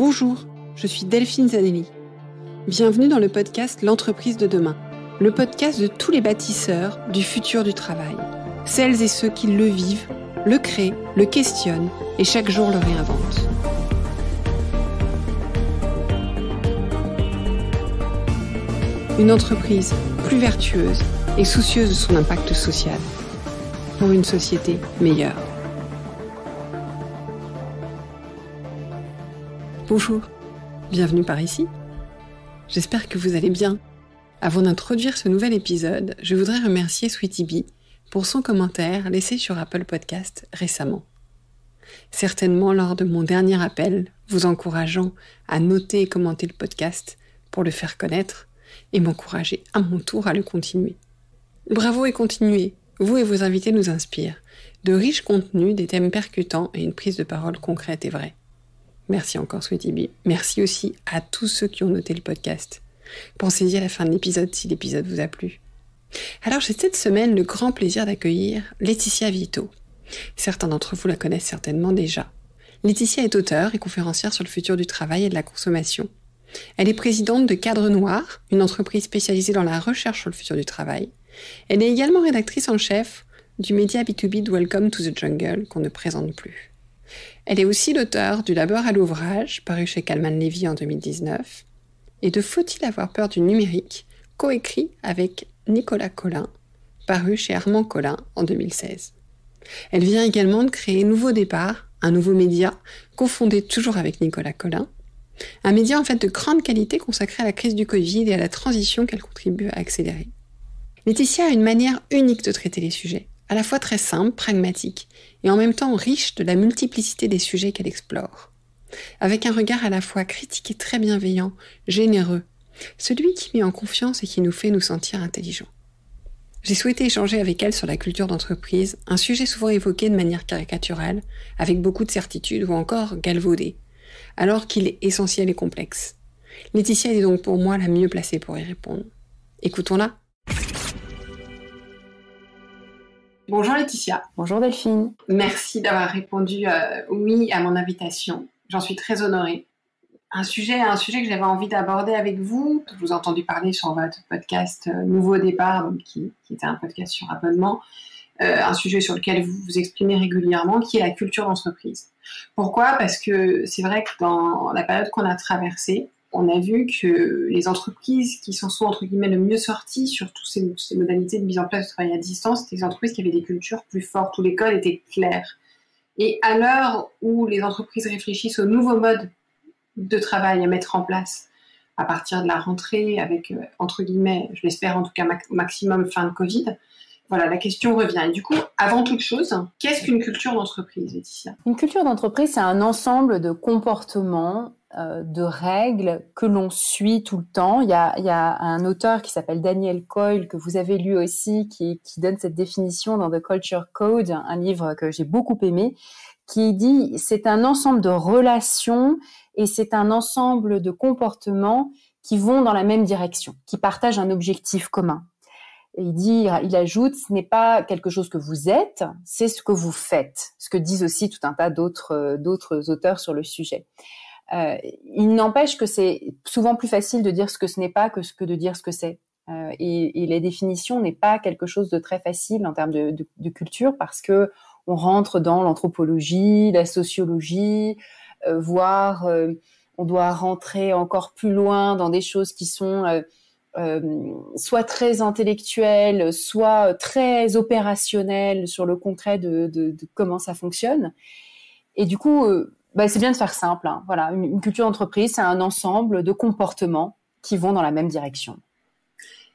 Bonjour, je suis Delphine Zanelli. Bienvenue dans le podcast L'entreprise de demain, le podcast de tous les bâtisseurs du futur du travail. Celles et ceux qui le vivent, le créent, le questionnent et chaque jour le réinventent. Une entreprise plus vertueuse et soucieuse de son impact social pour une société meilleure. Bonjour, bienvenue par ici. J'espère que vous allez bien. Avant d'introduire ce nouvel épisode, je voudrais remercier Sweetie Bee pour son commentaire laissé sur Apple Podcast récemment. Certainement lors de mon dernier appel, vous encourageant à noter et commenter le podcast pour le faire connaître et m'encourager à mon tour à le continuer. Bravo et continuez, vous et vos invités nous inspirent. De riches contenus, des thèmes percutants et une prise de parole concrète et vraie. Merci encore Sweetie Bee. Merci aussi à tous ceux qui ont noté le podcast. Pensez-y à la fin de l'épisode si l'épisode vous a plu. Alors j'ai cette semaine le grand plaisir d'accueillir Laetitia Vito. Certains d'entre vous la connaissent certainement déjà. Laetitia est auteure et conférencière sur le futur du travail et de la consommation. Elle est présidente de Cadre Noir, une entreprise spécialisée dans la recherche sur le futur du travail. Elle est également rédactrice en chef du média B2B de Welcome to the Jungle qu'on ne présente plus. Elle est aussi l'auteure du Labeur à l'ouvrage, paru chez Calman Levy en 2019, et de Faut-il avoir peur du numérique, coécrit avec Nicolas Colin, paru chez Armand Colin en 2016. Elle vient également de créer Nouveau Départ, un nouveau média cofondé toujours avec Nicolas Colin, un média en fait de grande qualité consacré à la crise du Covid et à la transition qu'elle contribue à accélérer. Laetitia a une manière unique de traiter les sujets, à la fois très simple, pragmatique, et en même temps riche de la multiplicité des sujets qu'elle explore. Avec un regard à la fois critique et très bienveillant, généreux, celui qui met en confiance et qui nous fait nous sentir intelligents. J'ai souhaité échanger avec elle sur la culture d'entreprise, un sujet souvent évoqué de manière caricaturale, avec beaucoup de certitude ou encore galvaudé, alors qu'il est essentiel et complexe. Laetitia est donc pour moi la mieux placée pour y répondre. Écoutons-la. Bonjour Laetitia. Bonjour Delphine. Merci d'avoir répondu oui à mon invitation. J'en suis très honorée. Un sujet que j'avais envie d'aborder avec vous. Je vous ai entendu parler sur votre podcast Nouveau Départ, donc qui était un podcast sur abonnement. Un sujet sur lequel vous vous exprimez régulièrement, qui est la culture d'entreprise. Pourquoi ? Parce que c'est vrai que dans la période qu'on a traversée, on a vu que les entreprises qui s'en sont, entre guillemets, le mieux sorties sur toutes ces modalités de mise en place de travail à distance, c'était des entreprises qui avaient des cultures plus fortes, où les codes étaient clairs. Et à l'heure où les entreprises réfléchissent aux nouveaux modes de travail à mettre en place à partir de la rentrée, avec, entre guillemets, je l'espère en tout cas maximum fin de Covid, voilà, la question revient. Et du coup, avant toute chose, qu'est-ce qu'une culture d'entreprise, Laetitia ? Une culture d'entreprise, c'est un ensemble de comportements, de règles que l'on suit tout le temps. Il y a un auteur qui s'appelle Daniel Coyle, que vous avez lu aussi, qui donne cette définition dans The Culture Code, un livre que j'ai beaucoup aimé, qui dit c'est un ensemble de relations et c'est un ensemble de comportements qui vont dans la même direction, qui partagent un objectif commun. Et il ajoute, ce n'est pas quelque chose que vous êtes, c'est ce que vous faites. Ce que disent aussi tout un tas d'autres auteurs sur le sujet. Il n'empêche que c'est souvent plus facile de dire ce que ce n'est pas que de dire ce que c'est. Et la définition n'est pas quelque chose de très facile en termes de culture parce que on rentre dans l'anthropologie, la sociologie, voire on doit rentrer encore plus loin dans des choses qui sont soit très intellectuelles, soit très opérationnelles sur le concret de comment ça fonctionne. Et du coup, c'est bien de faire simple. Hein. Voilà, une culture d'entreprise, c'est un ensemble de comportements qui vont dans la même direction.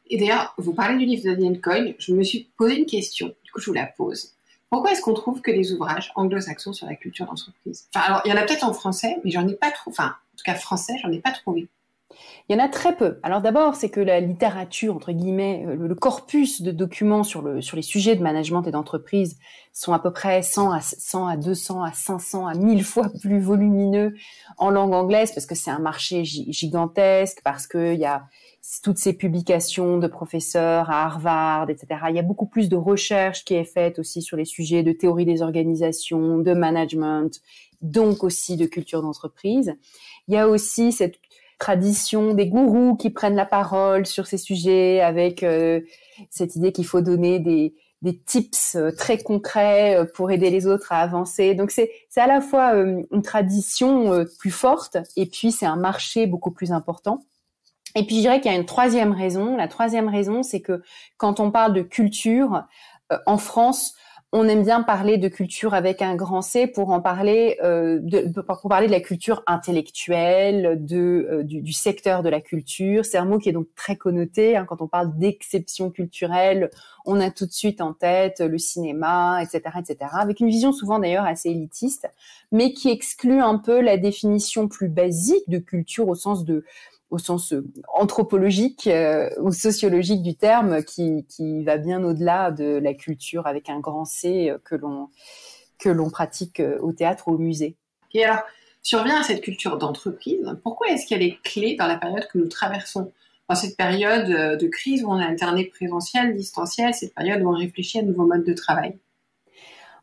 Et d'ailleurs, vous parlez du livre de Daniel Coyle, je me suis posé une question, du coup je vous la pose. Pourquoi est-ce qu'on trouve que des ouvrages anglo-saxons sur la culture d'entreprise ? Enfin, alors, il y en a peut-être en français, mais j'en ai pas trouvé. Enfin, en tout cas français, j'en ai pas trouvé. Il y en a très peu. Alors d'abord, c'est que la littérature, entre guillemets, le corpus de documents sur les sujets de management et d'entreprise sont à peu près 100 à 200 à 500 à 1000 fois plus volumineux en langue anglaise parce que c'est un marché gigantesque, parce que il y a toutes ces publications de professeurs à Harvard, etc. Il y a beaucoup plus de recherche qui est faite aussi sur les sujets de théorie des organisations, de management, donc aussi de culture d'entreprise. Il y a aussi cette tradition des gourous qui prennent la parole sur ces sujets avec cette idée qu'il faut donner des tips très concrets pour aider les autres à avancer. Donc c'est à la fois une tradition plus forte et puis c'est un marché beaucoup plus important. Et puis je dirais qu'il y a une troisième raison. La troisième raison, c'est que quand on parle de culture en France, on aime bien parler de culture avec un grand C pour en parler, pour parler de la culture intellectuelle, du secteur de la culture. C'est un mot qui est donc très connoté. Quand on parle d'exception culturelle, on a tout de suite en tête le cinéma, etc., etc. Avec une vision souvent d'ailleurs assez élitiste, mais qui exclut un peu la définition plus basique de culture au sens anthropologique ou sociologique du terme, qui va bien au-delà de la culture avec un grand C que l'on pratique au théâtre ou au musée. Et alors, si on revient à cette culture d'entreprise, pourquoi est-ce qu'elle est clé dans la période que nous traversons? Dans cette période de crise où on a alterné présentiel, distanciel, cette période où on réfléchit à de nouveaux modes de travail?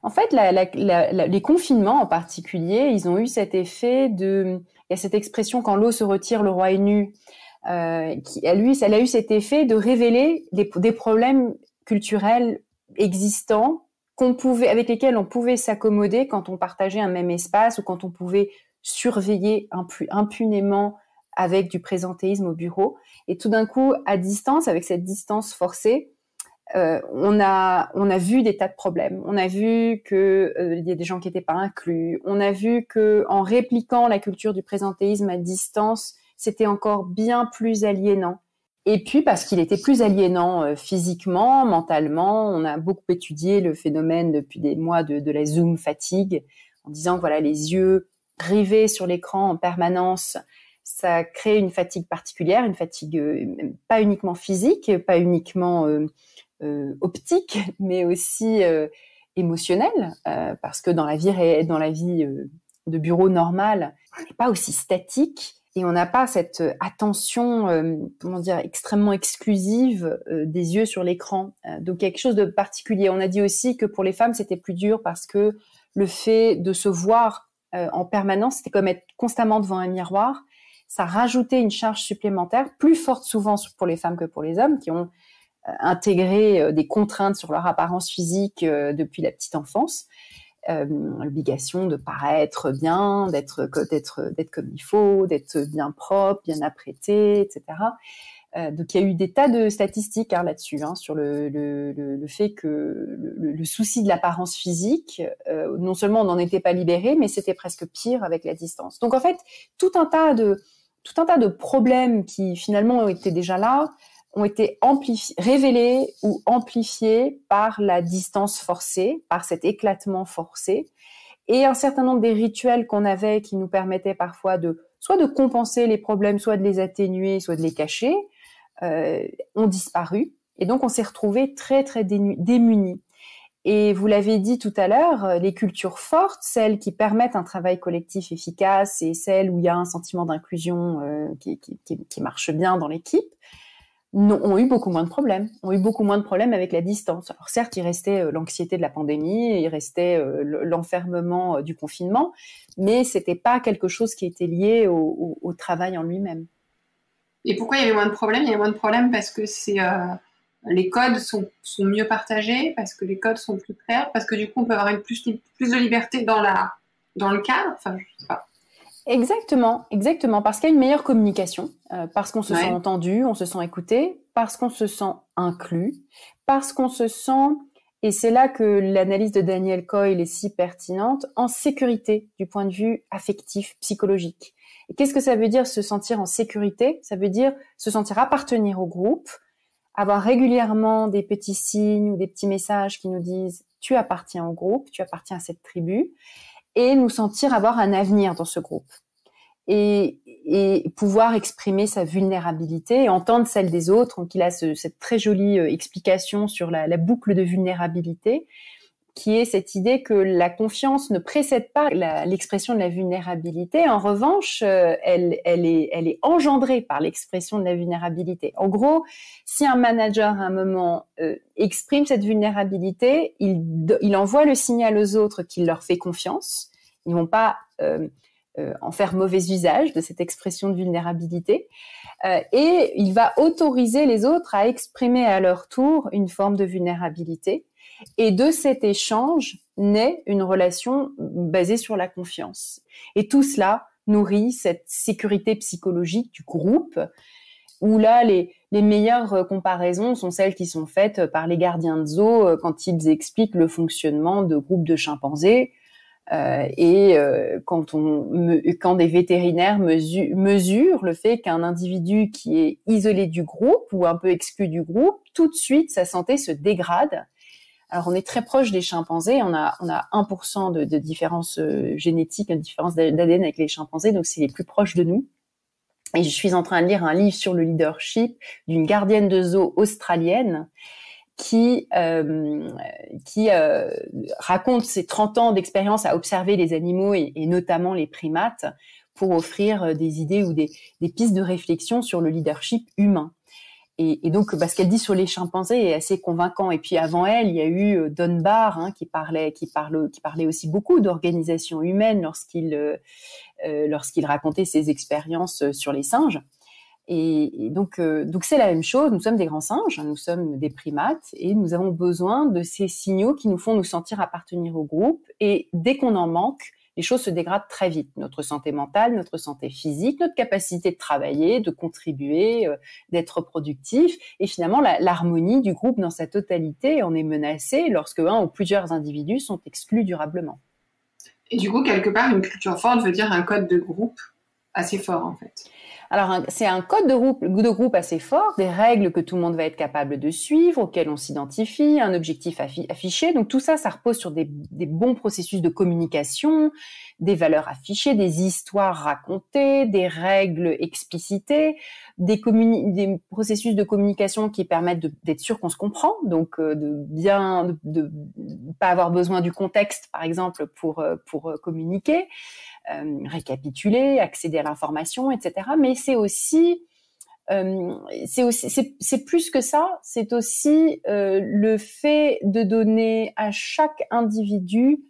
En fait, les confinements en particulier, ils ont eu cet effet il y a cette expression quand l'eau se retire, le roi est nu, elle a eu cet effet de révéler des problèmes culturels existants avec lesquels on pouvait s'accommoder quand on partageait un même espace ou quand on pouvait surveiller impunément avec du présentéisme au bureau. Et tout d'un coup, à distance, avec cette distance forcée, on a vu des tas de problèmes. On a vu que il y a des gens qui n'étaient pas inclus. On a vu que en répliquant la culture du présentéisme à distance, c'était encore bien plus aliénant. Et puis parce qu'il était plus aliénant physiquement, mentalement, on a beaucoup étudié le phénomène depuis des mois de la Zoom fatigue, en disant que voilà, les yeux rivés sur l'écran en permanence, ça crée une fatigue particulière, une fatigue pas uniquement physique, pas uniquement optique, mais aussi émotionnelle, parce que dans la vie de bureau normale, on n'est pas aussi statique et on n'a pas cette attention, extrêmement exclusive des yeux sur l'écran. Donc quelque chose de particulier. On a dit aussi que pour les femmes, c'était plus dur parce que le fait de se voir en permanence, c'était comme être constamment devant un miroir. Ça rajoutait une charge supplémentaire, plus forte souvent pour les femmes que pour les hommes, qui ont intégré des contraintes sur leur apparence physique depuis la petite enfance. L'obligation de paraître bien, d'être comme il faut, d'être bien propre, bien apprêté, etc. Donc il y a eu des tas de statistiques là-dessus, sur le fait que le souci de l'apparence physique, non seulement on n'en était pas libéré, mais c'était presque pire avec la distance. Donc en fait, tout un tas de problèmes qui finalement étaient déjà là, ont été révélés ou amplifiés par la distance forcée, par cet éclatement forcé, et un certain nombre des rituels qu'on avait qui nous permettaient parfois soit de compenser les problèmes, soit de les atténuer, soit de les cacher, ont disparu. Et donc on s'est retrouvés très très démunis. Et vous l'avez dit tout à l'heure, les cultures fortes, celles qui permettent un travail collectif efficace et celles où il y a un sentiment d'inclusion qui marche bien dans l'équipe, ont eu beaucoup moins de problèmes. Ont eu beaucoup moins de problèmes avec la distance. Alors certes, il restait l'anxiété de la pandémie, il restait l'enfermement du confinement, mais c'était pas quelque chose qui était lié au travail en lui-même. Et pourquoi il y avait moins de problèmes? Il y avait moins de problèmes parce que les codes sont mieux partagés, parce que les codes sont plus clairs, parce que du coup on peut avoir plus de liberté dans le cadre. Enfin, je sais pas. Exactement, parce qu'il y a une meilleure communication, parce qu'on se sent entendu, on se sent écouté, parce qu'on se sent inclus, parce qu'on se sent, et c'est là que l'analyse de Daniel Coyle est si pertinente, en sécurité du point de vue affectif, psychologique. Et qu'est-ce que ça veut dire se sentir en sécurité? Ça veut dire se sentir appartenir au groupe, avoir régulièrement des petits signes ou des petits messages qui nous disent « tu appartiens au groupe, tu appartiens à cette tribu », et nous sentir avoir un avenir dans ce groupe. et pouvoir exprimer sa vulnérabilité et entendre celle des autres. Donc, il a cette très jolie explication sur la boucle de vulnérabilité, qui est cette idée que la confiance ne précède pas l'expression de la vulnérabilité. En revanche, elle est engendrée par l'expression de la vulnérabilité. En gros, si un manager à un moment exprime cette vulnérabilité, il envoie le signal aux autres qu'il leur fait confiance. Ils vont pas en faire mauvais usage de cette expression de vulnérabilité. Et il va autoriser les autres à exprimer à leur tour une forme de vulnérabilité. Et de cet échange naît une relation basée sur la confiance. Et tout cela nourrit cette sécurité psychologique du groupe, où là, les meilleures comparaisons sont celles qui sont faites par les gardiens de zoo quand ils expliquent le fonctionnement de groupes de chimpanzés. Quand des vétérinaires mesurent le fait qu'un individu qui est isolé du groupe ou un peu exclu du groupe, tout de suite, sa santé se dégrade. Alors, on est très proche des chimpanzés. On a 1% de différence génétique, une différence d'ADN avec les chimpanzés. Donc, c'est les plus proches de nous. Et je suis en train de lire un livre sur le leadership d'une gardienne de zoo australienne qui raconte ses 30 ans d'expérience à observer les animaux et notamment les primates pour offrir des idées ou des pistes de réflexion sur le leadership humain. Et donc, ce qu'elle dit sur les chimpanzés est assez convaincant. Et puis avant elle, il y a eu Dunbar qui parlait aussi beaucoup d'organisation humaine lorsqu'il racontait ses expériences sur les singes. Et donc c'est la même chose. Nous sommes des grands singes, nous sommes des primates, et nous avons besoin de ces signaux qui nous font nous sentir appartenir au groupe. Et dès qu'on en manque, les choses se dégradent très vite. Notre santé mentale, notre santé physique, notre capacité de travailler, de contribuer, d'être productif. Et finalement, l'harmonie du groupe dans sa totalité en est menacée lorsque un ou plusieurs individus sont exclus durablement. Et du coup, quelque part, une culture forte veut dire un code de groupe assez fort, en fait. Alors, c'est un code de groupe assez fort, des règles que tout le monde va être capable de suivre, auxquelles on s'identifie, un objectif affiché. Donc, tout ça, ça repose sur des bons processus de communication, des valeurs affichées, des histoires racontées, des règles explicitées, des processus de communication qui permettent d'être sûr qu'on se comprend, donc de pas avoir besoin du contexte, par exemple, pour communiquer. Récapituler, accéder à l'information, etc. Mais c'est plus que ça. C'est aussi le fait de donner à chaque individu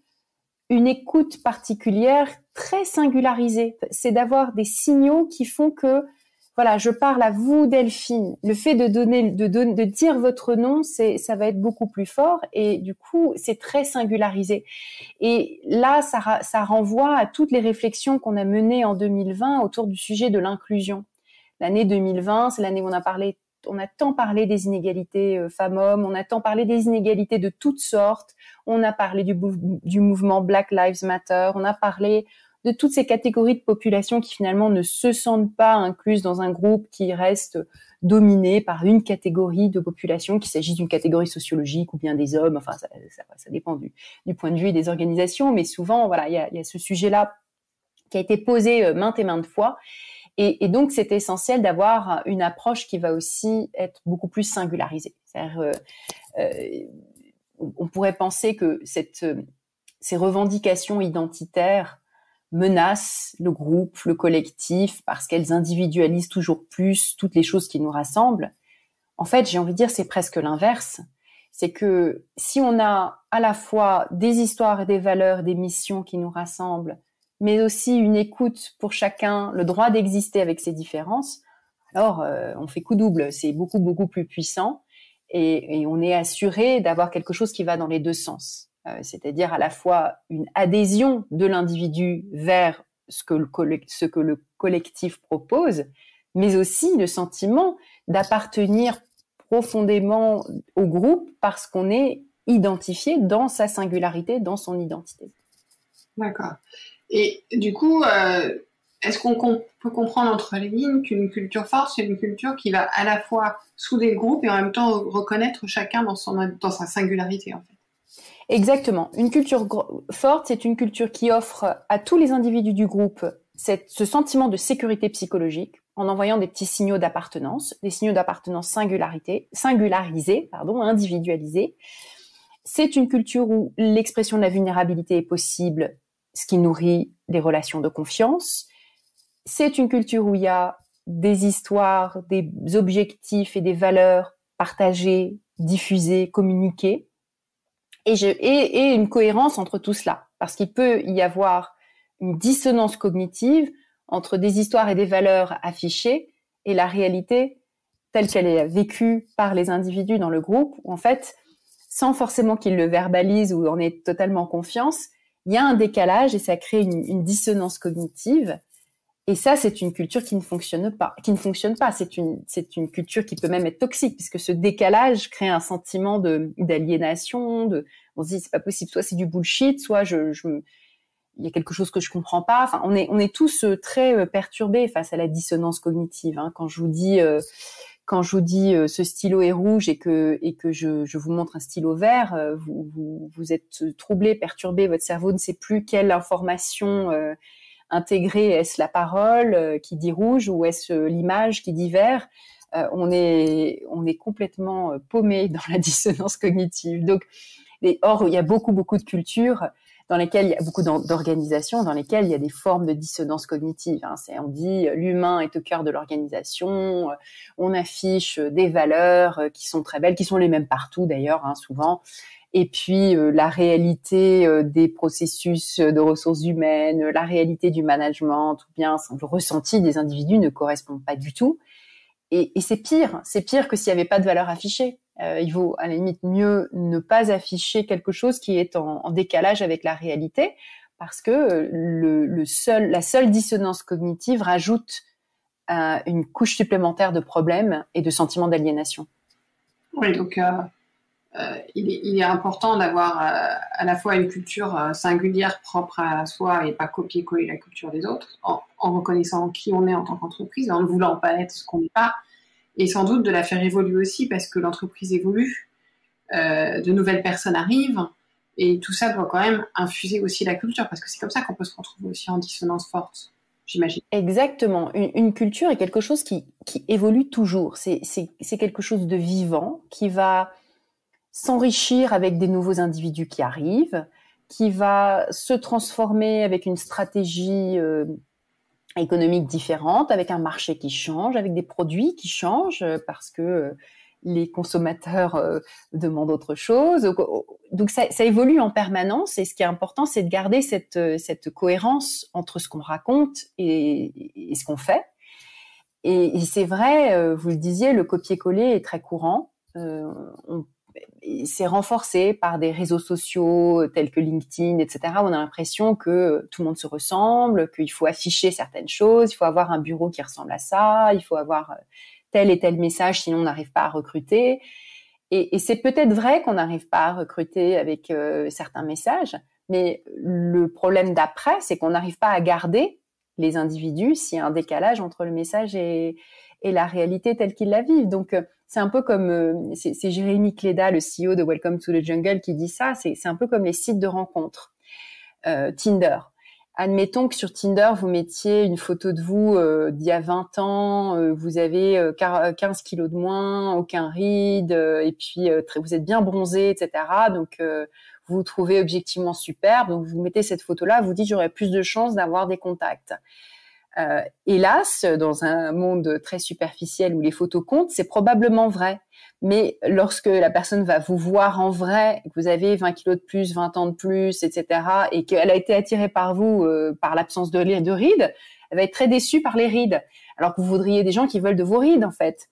une écoute particulière, très singularisée. C'est d'avoir des signaux qui font que, voilà, je parle à vous, Delphine. Le fait de dire votre nom, ça va être beaucoup plus fort et du coup, c'est très singularisé. Et là, ça renvoie à toutes les réflexions qu'on a menées en 2020 autour du sujet de l'inclusion. L'année 2020, c'est l'année où on a tant parlé des inégalités femmes-hommes, on a tant parlé des inégalités de toutes sortes, on a parlé du mouvement Black Lives Matter, on a parlé de toutes ces catégories de population qui finalement ne se sentent pas incluses dans un groupe qui reste dominé par une catégorie de population, qu'il s'agisse d'une catégorie sociologique ou bien des hommes, enfin ça dépend du point de vue des organisations, mais souvent voilà, il y a ce sujet-là qui a été posé maintes et maintes fois. Et donc, c'est essentiel d'avoir une approche qui va aussi être beaucoup plus singularisée. C'est-à-dire, on pourrait penser que ces revendications identitaires menacent le groupe, le collectif, parce qu'elles individualisent toujours plus toutes les choses qui nous rassemblent. En fait, j'ai envie de dire, c'est presque l'inverse. C'est que si on a à la fois des histoires et des valeurs, des missions qui nous rassemblent, mais aussi une écoute pour chacun, le droit d'exister avec ses différences, alors on fait coup double, c'est beaucoup, beaucoup plus puissant et on est assuré d'avoir quelque chose qui va dans les deux sens. C'est-à-dire à la fois une adhésion de l'individu vers ce que le collectif propose, mais aussi le sentiment d'appartenir profondément au groupe parce qu'on est identifié dans sa singularité, dans son identité. D'accord. Et du coup, est-ce qu'on peut comprendre entre les lignes qu'une culture forte, c'est une culture qui va à la fois souder le groupe et en même temps reconnaître chacun dans sa singularité, en fait? Exactement. Une culture forte, c'est une culture qui offre à tous les individus du groupe ce sentiment de sécurité psychologique en envoyant des petits signaux d'appartenance, des signaux d'appartenance singularisés, individualisés. C'est une culture où l'expression de la vulnérabilité est possible, ce qui nourrit les relations de confiance. C'est une culture où il y a des histoires, des objectifs et des valeurs partagées, diffusées, communiquées, et une cohérence entre tout cela. Parce qu'il peut y avoir une dissonance cognitive entre des histoires et des valeurs affichées et la réalité telle qu'elle est vécue par les individus dans le groupe, où en fait, sans forcément qu'ils le verbalisent ou en aient totalement confiance, il y a un décalage et ça crée une dissonance cognitive. Et ça, c'est une culture qui ne fonctionne pas. C'est une culture qui peut même être toxique, puisque ce décalage crée un sentiment d'aliénation. On se dit c'est pas possible. Soit c'est du bullshit, soit il y a quelque chose que je comprends pas. Enfin, on est tous très perturbés face à la dissonance cognitive. Hein. Quand je vous dis ce stylo est rouge et que je vous montre un stylo vert, vous êtes troublé, perturbé. Votre cerveau ne sait plus quelle information intégrer, est-ce la parole qui dit rouge ou est-ce l'image qui dit vert? On est complètement paumé dans la dissonance cognitive. Donc, or, il y a beaucoup de cultures dans lesquelles il y a beaucoup d'organisations dans lesquelles il y a des formes de dissonance cognitive. Hein. On dit l'humain est au cœur de l'organisation, on affiche des valeurs qui sont très belles, qui sont les mêmes partout d'ailleurs, hein, souvent. Et puis la réalité des processus de ressources humaines, la réalité du management, tout bien, le ressenti des individus ne correspond pas du tout. Et c'est pire que s'il n'y avait pas de valeur affichée. Il vaut à la limite mieux ne pas afficher quelque chose qui est en décalage avec la réalité, parce que la seule dissonance cognitive rajoute une couche supplémentaire de problèmes et de sentiments d'aliénation. Oui, donc il est important d'avoir à la fois une culture singulière propre à soi et pas copier-coller la culture des autres, en reconnaissant qui on est en tant qu'entreprise, en ne voulant pas être ce qu'on n'est pas, et sans doute de la faire évoluer aussi parce que l'entreprise évolue, de nouvelles personnes arrivent, et tout ça doit quand même infuser aussi la culture, parce que c'est comme ça qu'on peut se retrouver aussi en dissonance forte, j'imagine. Exactement. Une culture est quelque chose qui évolue toujours. C'est quelque chose de vivant qui va s'enrichir avec des nouveaux individus qui arrivent, qui va se transformer avec une stratégie économique différente, avec un marché qui change, avec des produits qui changent parce que les consommateurs demandent autre chose. Donc ça évolue en permanence, et ce qui est important, c'est de garder cette cohérence entre ce qu'on raconte et ce qu'on fait. Et c'est vrai, vous le disiez, le copier-coller est très courant. C'est renforcé par des réseaux sociaux tels que LinkedIn, etc. On a l'impression que tout le monde se ressemble, qu'il faut afficher certaines choses, il faut avoir un bureau qui ressemble à ça, il faut avoir tel et tel message, sinon on n'arrive pas à recruter. Et c'est peut-être vrai qu'on n'arrive pas à recruter avec certains messages, mais le problème d'après, c'est qu'on n'arrive pas à garder les individus s'il y a un décalage entre le message et la réalité telle qu'ils la vivent. Donc, c'est un peu comme, c'est Jérémy Cléda, le CEO de Welcome to the Jungle, qui dit ça, c'est un peu comme les sites de rencontres. Tinder. Admettons que sur Tinder, vous mettiez une photo de vous d'il y a 20 ans, vous avez 15 kilos de moins, aucun ride, et puis vous êtes bien bronzé, etc. Donc, vous vous trouvez objectivement superbe, donc vous mettez cette photo-là, vous dites j'aurais plus de chances d'avoir des contacts. Hélas, dans un monde très superficiel où les photos comptent, c'est probablement vrai. Mais lorsque la personne va vous voir en vrai, que vous avez 20 kilos de plus, 20 ans de plus, etc., et qu'elle a été attirée par vous par l'absence de rides, elle va être très déçue par les rides. Alors que vous voudriez des gens qui veulent de vos rides, en fait.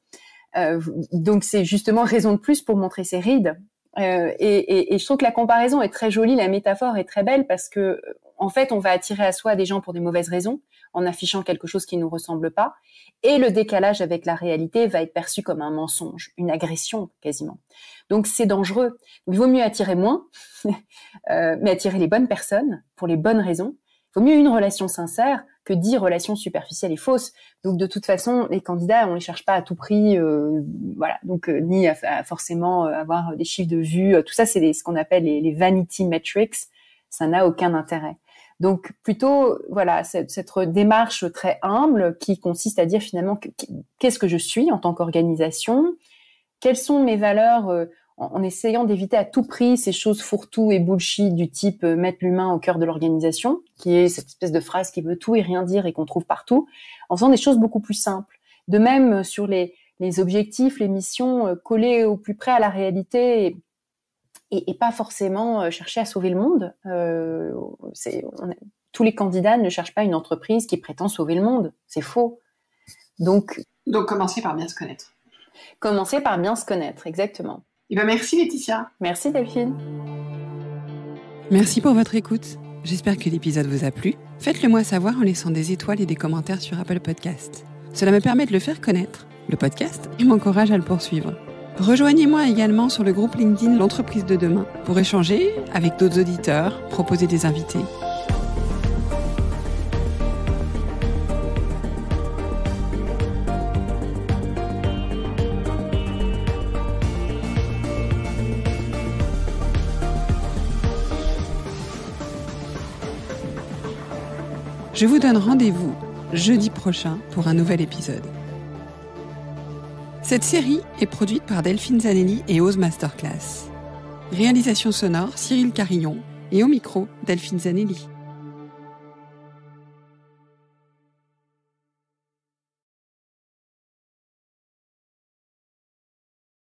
Donc c'est justement raison de plus pour montrer ses rides. Et je trouve que la comparaison est très jolie, la métaphore est très belle, parce que en fait, on va attirer à soi des gens pour des mauvaises raisons, en affichant quelque chose qui ne nous ressemble pas, et le décalage avec la réalité va être perçu comme un mensonge, une agression quasiment. Donc c'est dangereux. Il vaut mieux attirer moins, mais attirer les bonnes personnes pour les bonnes raisons. Il vaut mieux une relation sincère que 10 relations superficielles et fausses. Donc de toute façon, les candidats, on les cherche pas à tout prix, voilà. Donc ni à forcément avoir des chiffres de vues. Tout ça, c'est ce qu'on appelle les vanity metrics. Ça n'a aucun intérêt. Donc plutôt, voilà, cette démarche très humble qui consiste à dire finalement qu'est-ce que je suis en tant qu'organisation, quelles sont mes valeurs, en essayant d'éviter à tout prix ces choses fourre-tout et bullshit du type mettre l'humain au cœur de l'organisation, qui est cette espèce de phrase qui veut tout et rien dire et qu'on trouve partout, en faisant des choses beaucoup plus simples. De même sur les objectifs, les missions, collées au plus près à la réalité et pas forcément chercher à sauver le monde. Tous les candidats ne cherchent pas une entreprise qui prétend sauver le monde. C'est faux. Donc commencer par bien se connaître. Commencer par bien se connaître, exactement. Eh ben merci Laetitia. Merci Delphine. Merci pour votre écoute. J'espère que l'épisode vous a plu. Faites-le moi savoir en laissant des étoiles et des commentaires sur Apple Podcast. Cela me permet de le faire connaître, le podcast, et m'encourage à le poursuivre. Rejoignez-moi également sur le groupe LinkedIn L'Entreprise de demain pour échanger avec d'autres auditeurs, proposer des invités. Je vous donne rendez-vous jeudi prochain pour un nouvel épisode. Cette série est produite par Delphine Zanelli et Ose Masterclass. Réalisation sonore Cyril Carillon et au micro Delphine Zanelli.